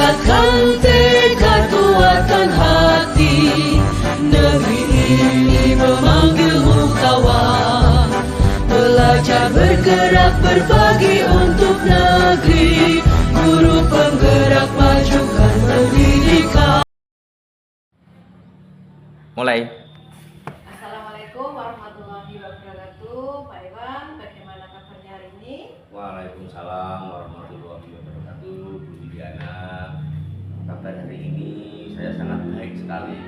Kuatkan tekad, kuatkan hati. Negeri ini memanggilmu kawan. Belajar bergerak berbagi untuk negeri. Guru penggerak majukan pendidikan. Mulai. Assalamualaikum warahmatullahi wabarakatuh. Pak Iwan, bagaimana kabarnya hari ini? Waalaikumsalam warahmatullahi wabarakatuh. Bu Juliana, kabar hari ini saya sangat baik sekali.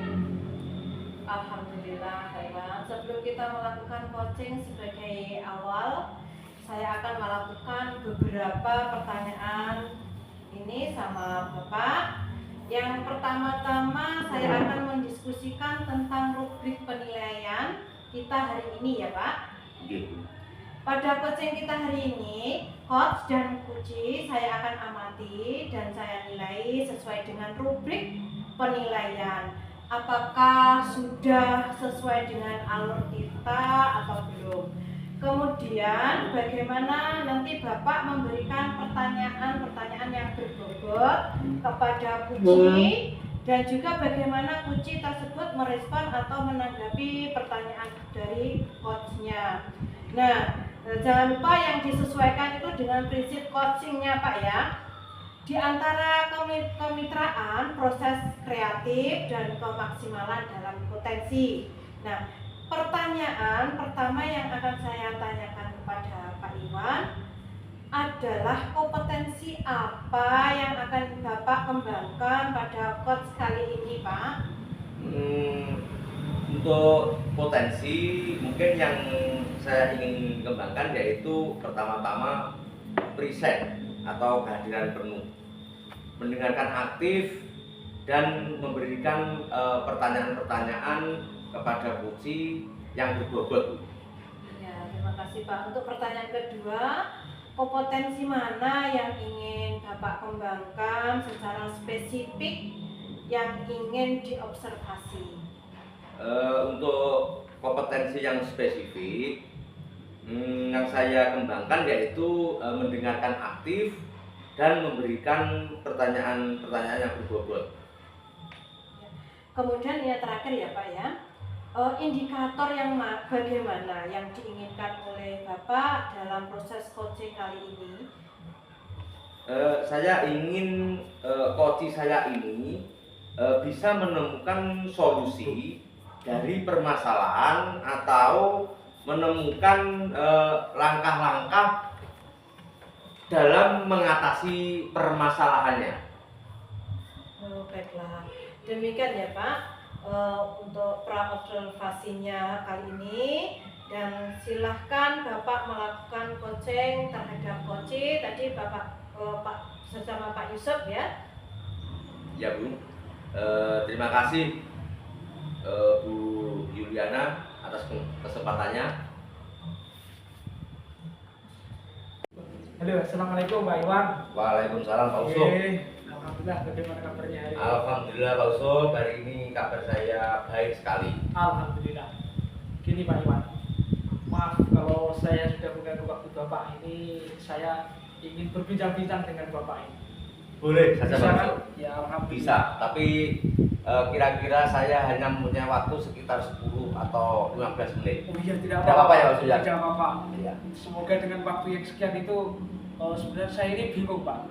Alhamdulillah, Pak Iwan. Sebelum kita melakukan coaching sebagai awal, saya akan melakukan beberapa pertanyaan ini sama Bapak. Yang pertama-tama saya akan mendiskusikan tentang rubrik penilaian kita hari ini ya Pak. Gitu. Pada coaching kita hari ini, coach dan coachee saya akan amati dan saya nilai sesuai dengan rubrik penilaian. Apakah sudah sesuai dengan alur kita atau belum? Kemudian bagaimana nanti Bapak memberikan pertanyaan-pertanyaan yang berbobot kepada coachee dan juga bagaimana coachee tersebut merespon atau menanggapi pertanyaan dari coachnya. Nah, jangan lupa yang disesuaikan itu dengan prinsip coachingnya Pak ya. Di antara kemitraan, proses kreatif dan kemaksimalan dalam potensi. Nah, pertanyaan pertama yang akan saya tanyakan kepada Pak Iwan adalah kompetensi apa yang akan Bapak kembangkan pada coach kali ini Pak? Untuk potensi mungkin yang saya ingin kembangkan yaitu pertama-tama present atau kehadiran penuh, mendengarkan aktif dan memberikan pertanyaan-pertanyaan kepada coachee yang berbobot. Ya, terima kasih Pak. Untuk pertanyaan kedua, kompetensi mana yang ingin Bapak kembangkan secara spesifik yang ingin diobservasi? Untuk kompetensi yang spesifik yang saya kembangkan yaitu mendengarkan aktif dan memberikan pertanyaan-pertanyaan yang berbobot. Kemudian yang terakhir ya Pak ya, indikator yang bagaimana yang diinginkan oleh Bapak dalam proses coaching kali ini? Saya ingin coachee saya ini bisa menemukan solusi dari permasalahan atau menemukan langkah-langkah dalam mengatasi permasalahannya. Oh, baiklah. Demikian ya Pak untuk pra-observasinya kali ini, dan silahkan Bapak melakukan coaching terhadap coachee tadi Bapak Pak bersama Pak Yusuf ya. Ya Bu, terima kasih Bu Juliana atas kesempatannya. Halo, assalamualaikum Pak Iwan. Waalaikumsalam Pak Usul. Alhamdulillah, bagaimana kabarnya hari ini? Alhamdulillah Pak Usul, hari ini kabar saya baik sekali. Alhamdulillah. Gini Pak Iwan, maaf kalau saya sudah mengganggu waktu Bapak ini. Saya ingin berbincang-bincang dengan Bapak ini. Boleh saja Bisa Pak kan? Usul. Ya alhamdulillah. Bisa, tapi kira-kira saya hanya mempunyai waktu sekitar 10 atau 15 menit. Oh iya, tidak Tidak apa-apa ya, Pak Usul, ya? Tidak apa-apa. Iya. Semoga dengan waktu yang sekian itu sebenarnya saya ini bingung Pak.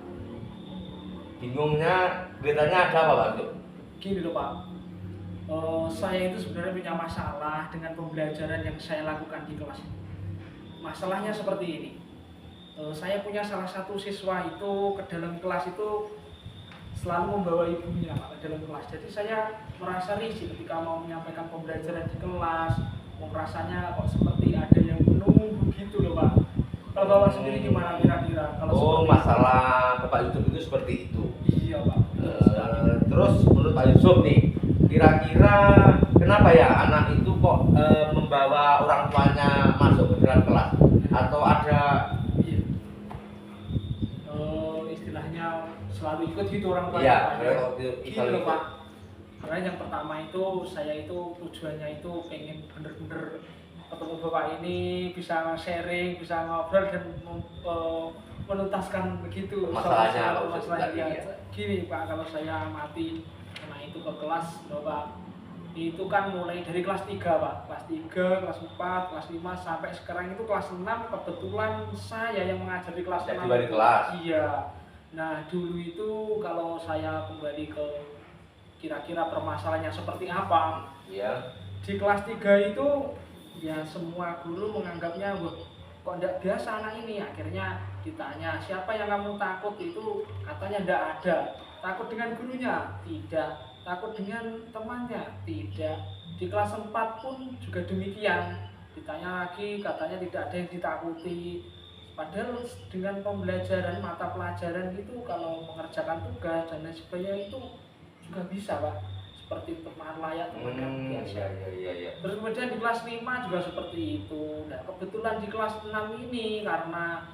Bingungnya, beritanya ada apa Pak Usul? Gini loh Pak, saya itu sebenarnya punya masalah dengan pembelajaran yang saya lakukan di kelas ini. Masalahnya seperti ini, saya punya salah satu siswa itu ke dalam kelas itu selalu membawa ibunya Pak, ke dalam kelas. Jadi saya merasa risih ketika mau menyampaikan pembelajaran di kelas, rasanya kok seperti ada yang menunggu gitu loh Pak. Kalau Bapak sendiri gimana kira-kira? Oh, masalah Bapak Yusuf itu seperti itu. Iya Pak. Terus menurut Pak Yusuf nih, kira-kira kenapa ya anak itu kok membawa orang tuanya masuk ke dalam kelas? Atau ada istilahnya selalu ikut gitu orang tua? Iya, gitu loh Pak. Karena yang pertama itu saya itu tujuannya itu pengen bener-bener ketemu Bapak ini, bisa sharing, bisa ngobrol dan menuntaskan begitu Masalahnya soal Pak Ustadz masalahnya. tadi, ya. Gini Pak, kalau saya amati anak itu ke kelas loh Pak, itu kan mulai dari kelas 3 Pak, kelas 3, kelas 4, kelas 5 sampai sekarang itu kelas 6. Kebetulan saya yang mengajar di kelas 6. Jadi wali kelas. Iya. Nah dulu itu kalau saya kembali ke kira-kira permasalahannya seperti apa, Iya. di kelas 3 itu ya semua guru menganggapnya wah kok tidak biasa anak ini. Akhirnya ditanya siapa yang kamu takut, itu katanya tidak ada. Takut dengan gurunya? Tidak. Takut dengan temannya? Tidak. Di kelas 4 pun juga demikian, ditanya lagi katanya tidak ada yang ditakuti. Padahal dengan pembelajaran mata pelajaran itu kalau mengerjakan tugas dan lain sebagainya itu juga bisa Pak, seperti teman layak, teman biasa. Iya. Terus kemudian di kelas 5 juga seperti itu. Nah kebetulan di kelas 6 ini karena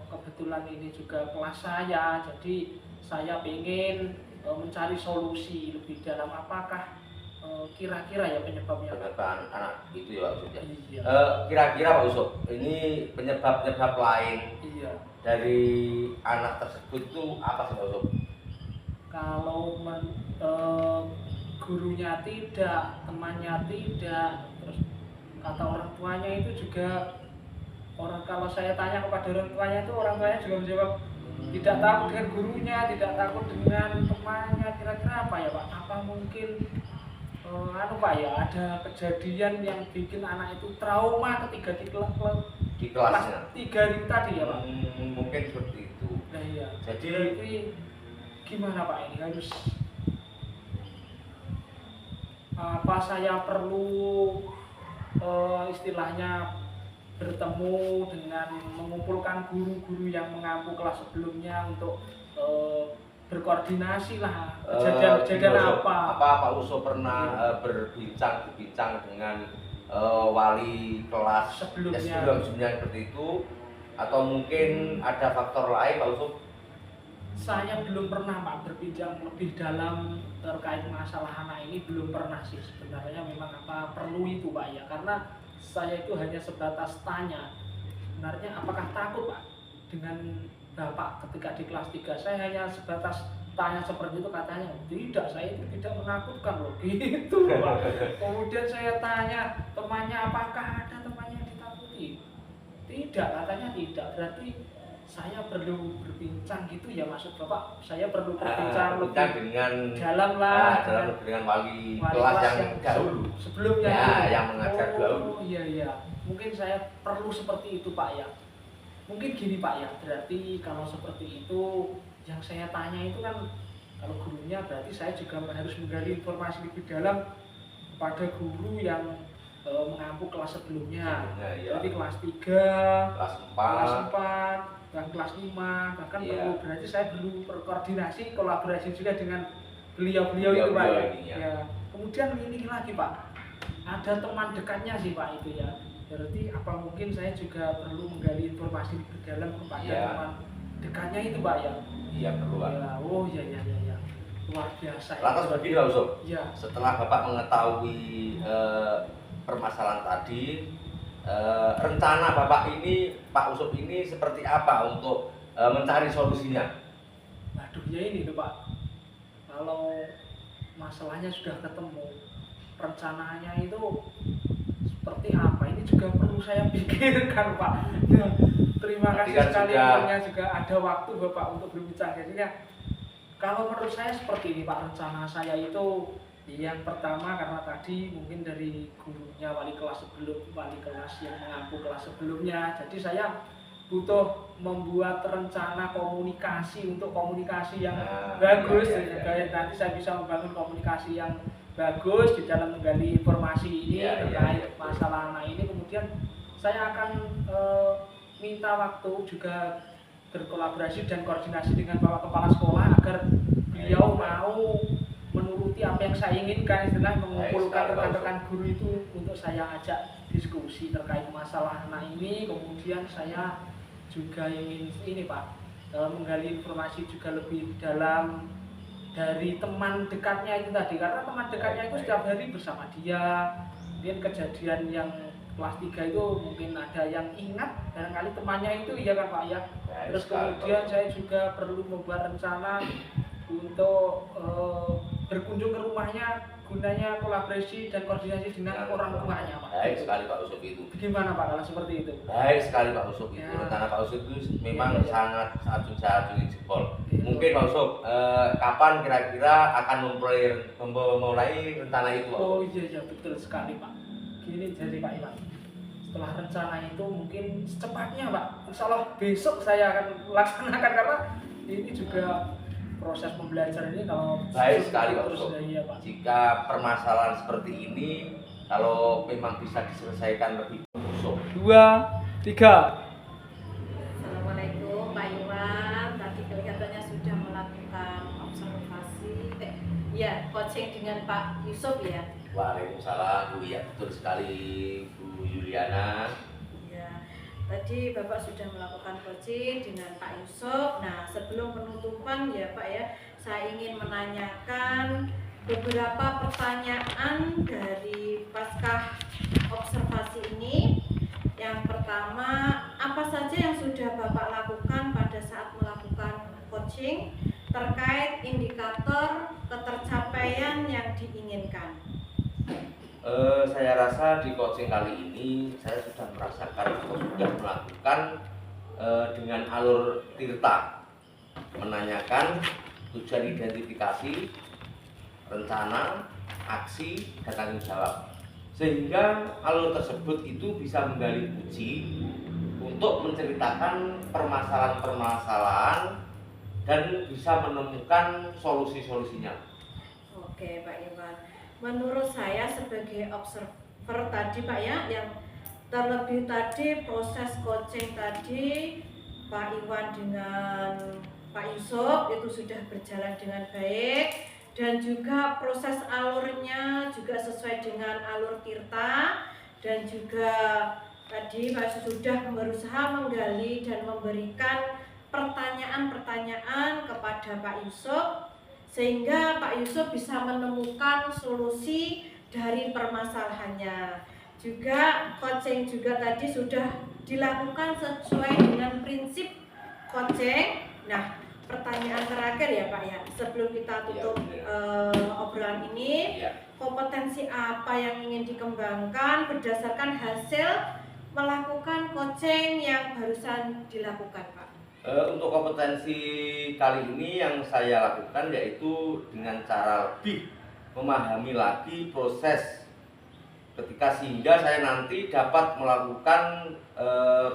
kebetulan ini juga kelas saya, jadi saya ingin mencari solusi lebih dalam apakah kira-kira ya penyebabnya. Penyebab anak itu ya Pak Ustadz ya. Iya. Kira-kira Pak Ustadz, ini penyebab lain Iya. dari anak tersebut itu apa sih Pak Ustadz? Kalau gurunya tidak, temannya tidak, terus kata orang tuanya itu juga kalau saya tanya kepada orang tuanya itu orang tuanya juga menjawab tidak takut dengan gurunya, tidak takut dengan temannya. Kira-kira apa ya Pak? Apa mungkin Pak ya, ada kejadian yang bikin anak itu trauma ketika di Kelasnya. 3 itu tadi ya Pak? Mungkin seperti itu. Nah iya. Jadi Ini gimana Pak, ini harus apa saya perlu istilahnya bertemu dengan mengumpulkan guru-guru yang mengampu kelas sebelumnya untuk berkoordinasi lah kejadian-kejadian apa Pak Uso pernah berbincang dengan wali kelas sebelumnya seperti itu, atau mungkin ada faktor lain Pak Uso? Saya belum pernah Pak berbincang lebih dalam terkait masalah anak ini, belum pernah sih sebenarnya. Memang apa perlu itu Pak ya, karena saya itu hanya sebatas tanya sebenarnya apakah takut Pak dengan Bapak ketika di kelas 3. Saya hanya sebatas tanya seperti itu, katanya tidak, saya itu tidak menakutkan loh gitu Pak. Kemudian saya tanya temannya, apakah ada temannya yang ditakuti? Tidak, katanya tidak. Berarti saya perlu berbincang gitu ya maksud Bapak, saya perlu berbincang lebih dengan dalam lah dengan wali kelas yang dahulu sebelumnya ya, yang mengajar dahulu. Iya, mungkin saya perlu seperti itu Pak ya. Mungkin gini Pak ya, berarti kalau seperti itu yang saya tanya itu kan kalau gurunya, berarti saya juga harus menggali informasi lebih dalam kepada guru yang mengampu kelas sebelumnya. Iya. Jadi kelas 3, kelas 4, dan kelas 5, bahkan Iya. perlu, berarti saya perlu berkoordinasi, kolaborasi juga dengan beliau-beliau itu Pak ya. Ya. Kemudian ini lagi Pak, ada teman dekatnya sih Pak itu ya. Berarti apa mungkin saya juga perlu menggali informasi lebih dalam kepada teman dekatnya itu Pak ya. Iya perlu Pak. Ya, oh iya, luar biasa. Lantas begini Pak Uso, ya. Setelah Bapak mengetahui permasalahan tadi, rencana Bapak ini, Pak Usup ini seperti apa untuk mencari solusinya? Waduh ya ini tuh Pak, kalau masalahnya sudah ketemu, rencananya itu seperti apa, ini juga perlu saya pikirkan Pak. Ya, terima kasih sekali juga ada waktu Bapak untuk berbincang. Jadi ya, kalau menurut saya seperti ini Pak, rencana saya itu yang pertama karena tadi mungkin dari gurunya wali kelas yang mengampu kelas sebelumnya, jadi saya butuh membuat rencana komunikasi untuk komunikasi yang bagus. Nanti saya bisa membangun komunikasi yang bagus di dalam menggali informasi ini terkait masalah anak ini. Kemudian saya akan minta waktu juga berkolaborasi dan koordinasi dengan Bapak Kepala Sekolah agar beliau mau menuruti apa yang saya inginkan, istilah mengumpulkan rekan-rekan guru itu untuk saya ajak diskusi terkait masalah anak ini. Kemudian saya juga ingin ini Pak, menggali informasi juga lebih dalam dari teman dekatnya itu tadi, karena teman dekatnya itu setiap hari bersama dia. Mungkin kejadian yang kelas 3 itu mungkin ada yang ingat barangkali temannya itu, iya kan Pak ya. Terus kemudian saya juga perlu membuat rencana untuk berkunjung ke rumahnya, gunanya kolaborasi dan koordinasi dengan orang tuanya Pak. Baik sekali Pak Usop itu. Gimana Pak kalau seperti itu? Baik sekali Pak Usop itu. Ya. Rencana Pak Usop itu memang Ya, ya. sangat acung jempol. Itu. Mungkin Pak Usop, kapan kira-kira akan memulai rencana itu Pak Usop? Oh iya betul sekali Pak. Gini jadi Pak Iwan, setelah rencana itu mungkin secepatnya Pak, insya Allah besok saya akan laksanakan karena ini juga proses pembelajaran ini kalau Baik sekali Pak terus Usop. ya Pak. Jika permasalahan seperti ini, kalau memang bisa diselesaikan lebih Usop. 2, 3. Assalamualaikum Pak Iwan. Tadi kelihatannya sudah melakukan observasi, ya coaching dengan Pak Yusuf ya. Waalaikumsalam Bu, ya betul sekali Bu Yuliana. Ya, tadi Bapak sudah melakukan coaching dengan Pak Yusuf. Nah, sebelum penutupan ya Pak ya, saya ingin menanyakan beberapa pertanyaan dari pasca observasi ini. Yang pertama, apa saja yang sudah Bapak lakukan pada saat melakukan coaching terkait indikator ketercapaian yang diinginkan? Saya rasa di coaching kali ini saya sudah merasakan atau sudah melakukan dengan alur tirta, menanyakan tujuan identifikasi, rencana, aksi, dan tanggung jawab, sehingga alur tersebut itu bisa menggali uji untuk menceritakan permasalahan-permasalahan dan bisa menemukan solusi-solusinya. Oke Pak Iwan, menurut saya sebagai observer tadi Pak ya, yang terlebih tadi proses coaching tadi Pak Iwan dengan Pak Yusuf itu sudah berjalan dengan baik, dan juga proses alurnya juga sesuai dengan alur tirta, dan juga tadi Pak Yusuf sudah berusaha menggali dan memberikan pertanyaan-pertanyaan kepada Pak Yusuf, sehingga Pak Yusuf bisa menemukan solusi dari permasalahannya. Juga coaching juga tadi sudah dilakukan sesuai dengan prinsip coaching. Nah, pertanyaan terakhir ya Pak ya, sebelum kita tutup obrolan ini, kompetensi apa yang ingin dikembangkan berdasarkan hasil melakukan coaching yang barusan dilakukan Pak? Untuk kompetensi kali ini yang saya lakukan yaitu dengan cara lebih memahami lagi proses ketika, sehingga saya nanti dapat melakukan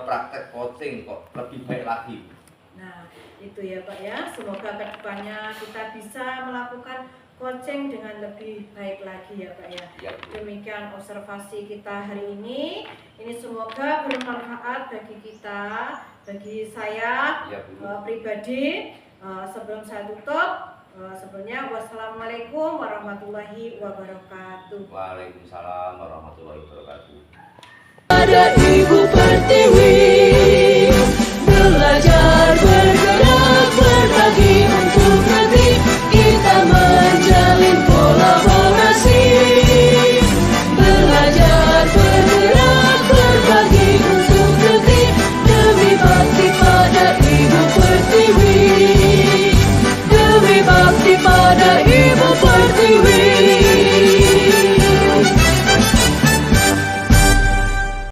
praktek coaching kok lebih baik lagi. Nah, itu ya Pak ya, semoga kedepannya kita bisa melakukan coaching dengan lebih baik lagi ya Pak ya. Ya. Demikian observasi kita hari ini semoga bermanfaat bagi kita, bagi saya Ya, Bu. pribadi. Sebelum saya tutup, sebelumnya wassalamualaikum warahmatullahi wabarakatuh. Waalaikumsalam warahmatullahi wabarakatuh.